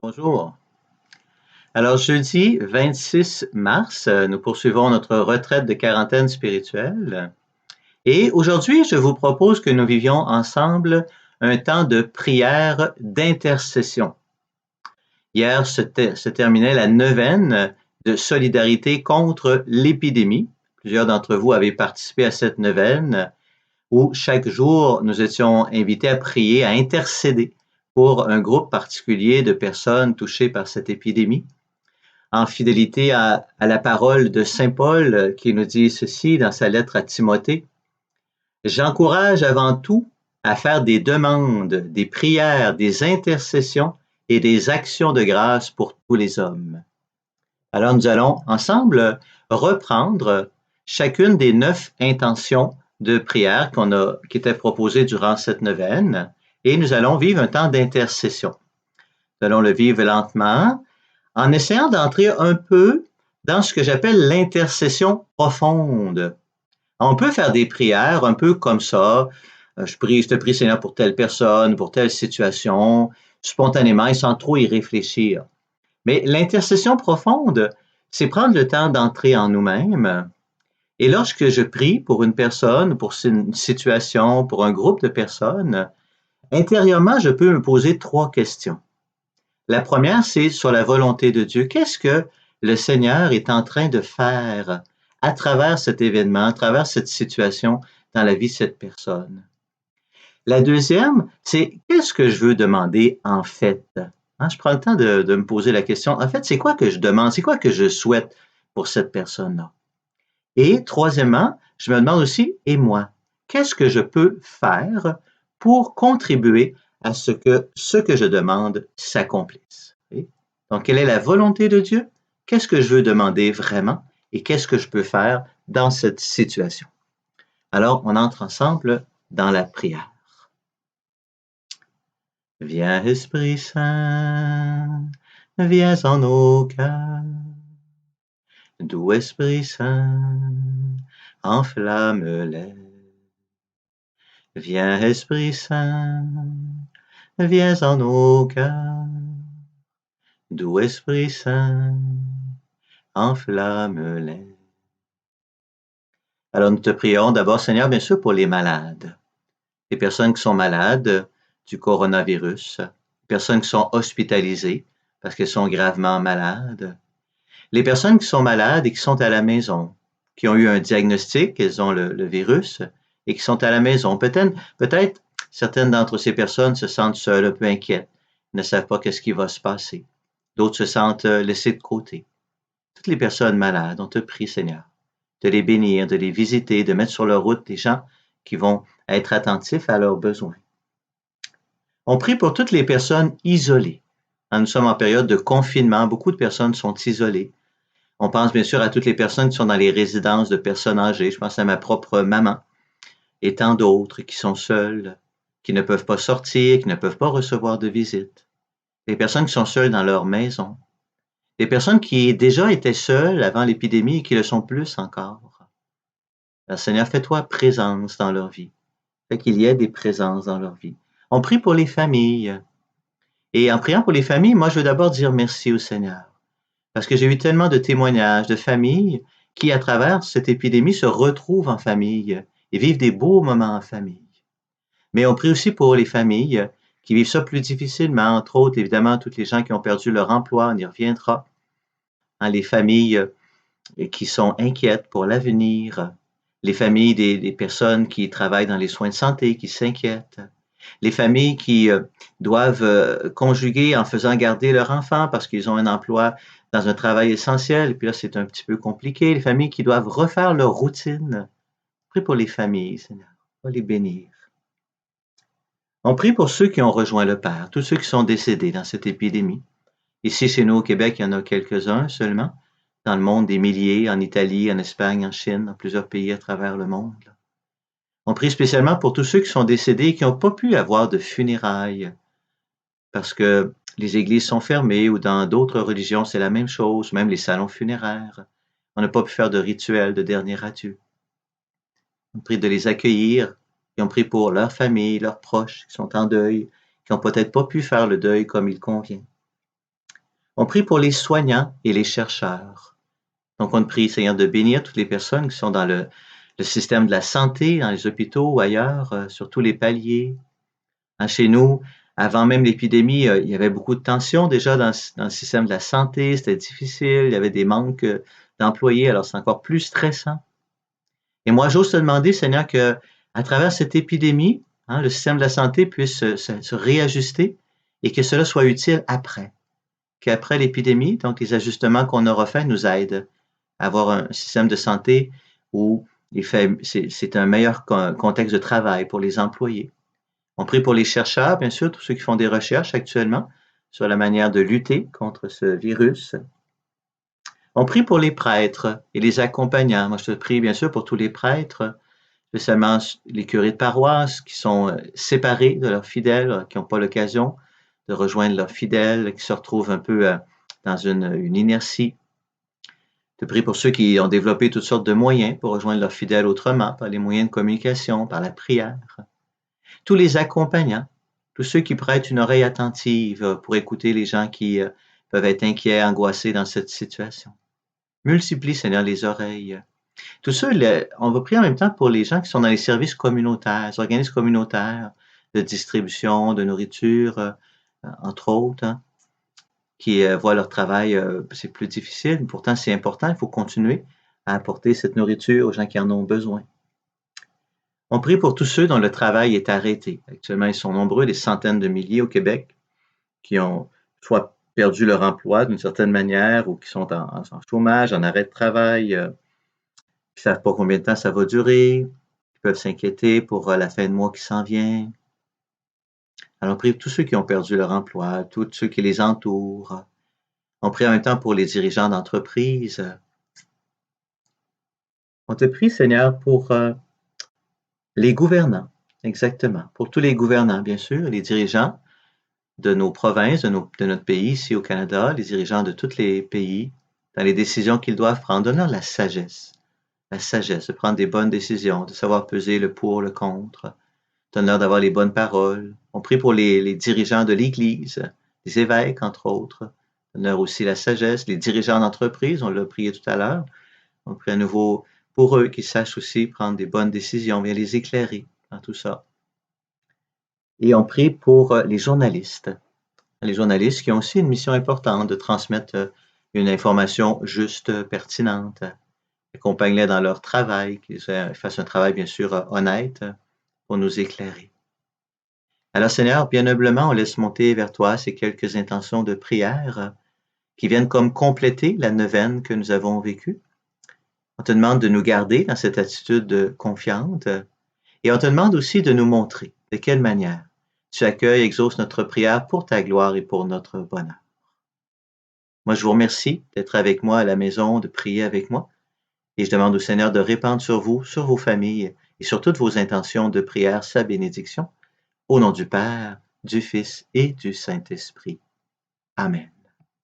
Bonjour. Alors, jeudi 26 mars, nous poursuivons notre retraite de quarantaine spirituelle. Et aujourd'hui, je vous propose que nous vivions ensemble un temps de prière d'intercession. Hier se terminait la neuvaine de solidarité contre l'épidémie. Plusieurs d'entre vous avaient participé à cette neuvaine où chaque jour, nous étions invités à prier, à intercéder pour un groupe particulier de personnes touchées par cette épidémie, en fidélité à la parole de Saint Paul qui nous dit ceci dans sa lettre à Timothée. J'encourage avant tout à faire des demandes, des prières, des intercessions et des actions de grâce pour tous les hommes. Alors nous allons ensemble reprendre chacune des 9 intentions de prière qui étaient proposées durant cette neuvaine et nous allons vivre un temps d'intercession. Nous allons le vivre lentement en essayant d'entrer un peu dans ce que j'appelle l'intercession profonde. On peut faire des prières un peu comme ça. Je te prie Seigneur pour telle personne, pour telle situation, spontanément et sans trop y réfléchir. Mais l'intercession profonde, c'est prendre le temps d'entrer en nous-mêmes. Et lorsque je prie pour une personne, pour une situation, pour un groupe de personnes, intérieurement, je peux me poser 3 questions. La première, c'est sur la volonté de Dieu. Qu'est-ce que le Seigneur est en train de faire à travers cet événement, à travers cette situation dans la vie de cette personne? La deuxième, c'est qu'est-ce que je veux demander en fait? Je prends le temps de me poser la question, en fait, c'est quoi que je demande? C'est quoi que je souhaite pour cette personne-là? Et troisièmement, je me demande aussi, et moi, qu'est-ce que je peux faire pour contribuer à ce que je demande s'accomplisse? Donc, quelle est la volonté de Dieu? Qu'est-ce que je veux demander vraiment? Et qu'est-ce que je peux faire dans cette situation? Alors, on entre ensemble dans la prière. Viens Esprit Saint, viens en nos cœurs. Doux Esprit Saint, enflamme-les. Viens Esprit Saint, viens en nos cœurs. Doux Esprit Saint, enflamme-les. Alors nous te prions d'abord, Seigneur, bien sûr, pour les malades. Les personnes qui sont malades du coronavirus, les personnes qui sont hospitalisées parce qu'elles sont gravement malades, les personnes qui sont malades et qui sont à la maison, qui ont eu un diagnostic, qu'elles ont le virus et qui sont à la maison. Peut-être certaines d'entre ces personnes se sentent seules, un peu inquiètes, ne savent pas qu'est-ce qui va se passer. D'autres se sentent laissées de côté. Toutes les personnes malades, on te prie, Seigneur, de les bénir, de les visiter, de mettre sur leur route des gens qui vont être attentifs à leurs besoins. On prie pour toutes les personnes isolées. Nous sommes en période de confinement, beaucoup de personnes sont isolées. On pense bien sûr à toutes les personnes qui sont dans les résidences de personnes âgées. Je pense à ma propre maman et tant d'autres qui sont seules, qui ne peuvent pas sortir, qui ne peuvent pas recevoir de visite. Les personnes qui sont seules dans leur maison. Des personnes qui déjà étaient seules avant l'épidémie et qui le sont plus encore. Alors, Seigneur, fais-toi présence dans leur vie. Fais qu'il y ait des présences dans leur vie. On prie pour les familles. Et en priant pour les familles, moi, je veux d'abord dire merci au Seigneur. Parce que j'ai eu tellement de témoignages de familles qui, à travers cette épidémie, se retrouvent en famille et vivent des beaux moments en famille. Mais on prie aussi pour les familles qui vivent ça plus difficilement, entre autres, évidemment, toutes les gens qui ont perdu leur emploi, on y reviendra. Les familles qui sont inquiètes pour l'avenir, les familles des personnes qui travaillent dans les soins de santé, qui s'inquiètent, les familles qui doivent conjuguer en faisant garder leur enfant parce qu'ils ont un emploi dans un travail essentiel, et puis là, c'est un petit peu compliqué, les familles qui doivent refaire leur routine. Prie pour les familles, Seigneur, va les bénir. On prie pour ceux qui ont rejoint le Père, tous ceux qui sont décédés dans cette épidémie. Ici, chez nous au Québec, il y en a quelques-uns seulement. Dans le monde, des milliers, en Italie, en Espagne, en Chine, dans plusieurs pays à travers le monde. On prie spécialement pour tous ceux qui sont décédés et qui n'ont pas pu avoir de funérailles parce que les églises sont fermées ou dans d'autres religions, c'est la même chose, même les salons funéraires. On n'a pas pu faire de rituel de dernier adieu. On prie de les accueillir et on prie pour leurs familles, leurs proches qui sont en deuil, qui n'ont peut-être pas pu faire le deuil comme il convient. On prie pour les soignants et les chercheurs. Donc, on prie, Seigneur, de bénir toutes les personnes qui sont dans le système de la santé, dans les hôpitaux ou ailleurs, sur tous les paliers. Chez nous, avant même l'épidémie, il y avait beaucoup de tensions déjà dans le système de la santé, c'était difficile, il y avait des manques d'employés, alors c'est encore plus stressant. Et moi, j'ose te demander, Seigneur, que à travers cette épidémie, le système de la santé puisse se réajuster et que cela soit utile après. Qu'après l'épidémie, donc les ajustements qu'on aura faits nous aident à avoir un système de santé où c'est un meilleur contexte de travail pour les employés. On prie pour les chercheurs, bien sûr, tous ceux qui font des recherches actuellement sur la manière de lutter contre ce virus. On prie pour les prêtres et les accompagnants. Moi, je te prie, bien sûr, pour tous les prêtres, spécialement les curés de paroisse qui sont séparés de leurs fidèles, qui n'ont pas l'occasion de rejoindre leurs fidèles, qui se retrouvent un peu dans une inertie. Je prie pour ceux qui ont développé toutes sortes de moyens pour rejoindre leurs fidèles autrement, par les moyens de communication, par la prière. Tous les accompagnants, tous ceux qui prêtent une oreille attentive pour écouter les gens qui peuvent être inquiets, angoissés dans cette situation. Multiplie, Seigneur, les oreilles. Tout ça, on va prier en même temps pour les gens qui sont dans les services communautaires, les organismes communautaires de distribution, de nourriture, entre autres, qui voient leur travail, c'est plus difficile, pourtant c'est important, il faut continuer à apporter cette nourriture aux gens qui en ont besoin. On prie pour tous ceux dont le travail est arrêté. Actuellement, ils sont nombreux, des centaines de milliers au Québec, qui ont soit perdu leur emploi d'une certaine manière ou qui sont en chômage, en arrêt de travail, qui ne savent pas combien de temps ça va durer, qui peuvent s'inquiéter pour la fin de mois qui s'en vient. Alors, on prie pour tous ceux qui ont perdu leur emploi, tous ceux qui les entourent. On prie en même temps pour les dirigeants d'entreprise. On te prie, Seigneur, pour les gouvernants, exactement. Pour tous les gouvernants, bien sûr, les dirigeants de nos provinces, de notre pays ici au Canada, les dirigeants de tous les pays, dans les décisions qu'ils doivent prendre. Donne-leur la sagesse de prendre des bonnes décisions, de savoir peser le pour, le contre. Donne-leur d'avoir les bonnes paroles. On prie pour les dirigeants de l'Église, les évêques, entre autres. Donne-leur aussi la sagesse. Les dirigeants d'entreprise, on l'a prié tout à l'heure. On prie à nouveau pour eux qu'ils sachent aussi prendre des bonnes décisions, bien les éclairer dans tout ça. Et on prie pour les journalistes qui ont aussi une mission importante de transmettre une information juste, pertinente. Accompagne-les dans leur travail, qu'ils fassent un travail bien sûr honnête pour nous éclairer. Alors Seigneur, bien humblement, on laisse monter vers toi ces quelques intentions de prière qui viennent comme compléter la neuvaine que nous avons vécue. On te demande de nous garder dans cette attitude confiante et on te demande aussi de nous montrer de quelle manière tu accueilles et exauces notre prière pour ta gloire et pour notre bonheur. Moi, je vous remercie d'être avec moi à la maison, de prier avec moi. Et je demande au Seigneur de répandre sur vous, sur vos familles et sur toutes vos intentions de prière sa bénédiction. Au nom du Père, du Fils et du Saint-Esprit. Amen.